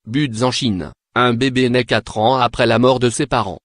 Buts en Chine, un bébé naît 4 ans après la mort de ses parents.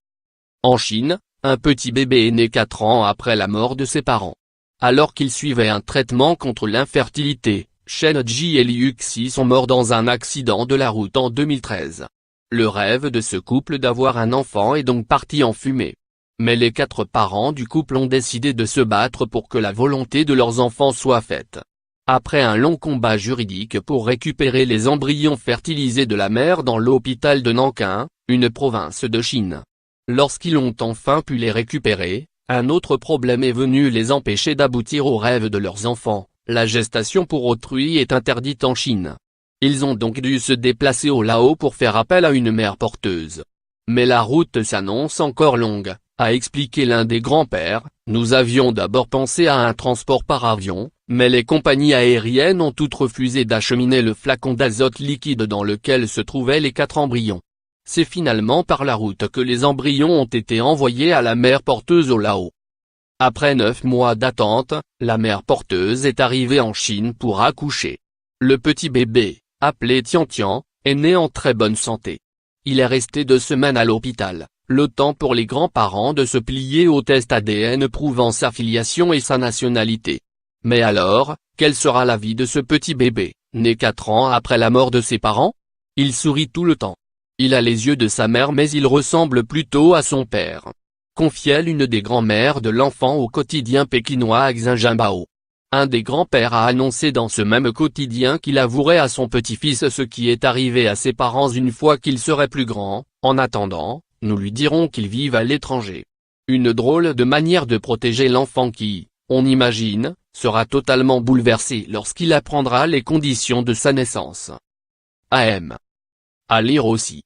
En Chine, un petit bébé est né 4 ans après la mort de ses parents. Alors qu'il suivait un traitement contre l'infertilité, Chen Ji et Liu Xi sont morts dans un accident de la route en 2013. Le rêve de ce couple d'avoir un enfant est donc parti en fumée. Mais les 4 parents du couple ont décidé de se battre pour que la volonté de leurs enfants soit faite. Après un long combat juridique pour récupérer les embryons fertilisés de la mère dans l'hôpital de Nankin, une province de Chine. Lorsqu'ils ont enfin pu les récupérer, un autre problème est venu les empêcher d'aboutir aux rêves de leurs enfants. La gestation pour autrui est interdite en Chine. Ils ont donc dû se déplacer au Laos pour faire appel à une mère porteuse. Mais la route s'annonce encore longue, a expliqué l'un des grands-pères. Nous avions d'abord pensé à un transport par avion, mais les compagnies aériennes ont toutes refusé d'acheminer le flacon d'azote liquide dans lequel se trouvaient les 4 embryons. C'est finalement par la route que les embryons ont été envoyés à la mère porteuse au Laos. Après 9 mois d'attente, la mère porteuse est arrivée en Chine pour accoucher. Le petit bébé, appelé Tian Tian, est né en très bonne santé. Il est resté 2 semaines à l'hôpital, le temps pour les grands-parents de se plier au test ADN prouvant sa filiation et sa nationalité. Mais alors, quelle sera la vie de ce petit bébé, né 4 ans après la mort de ses parents? Il sourit tout le temps. Il a les yeux de sa mère mais il ressemble plutôt à son père. Confiait l'une des grand-mères de l'enfant au quotidien pékinois Xinjianbao. Un des grands-pères a annoncé dans ce même quotidien qu'il avouerait à son petit-fils ce qui est arrivé à ses parents une fois qu'il serait plus grand. En attendant, nous lui dirons qu'ils vivent à l'étranger. Une drôle de manière de protéger l'enfant qui, on imagine, sera totalement bouleversé lorsqu'il apprendra les conditions de sa naissance. AM. À lire aussi.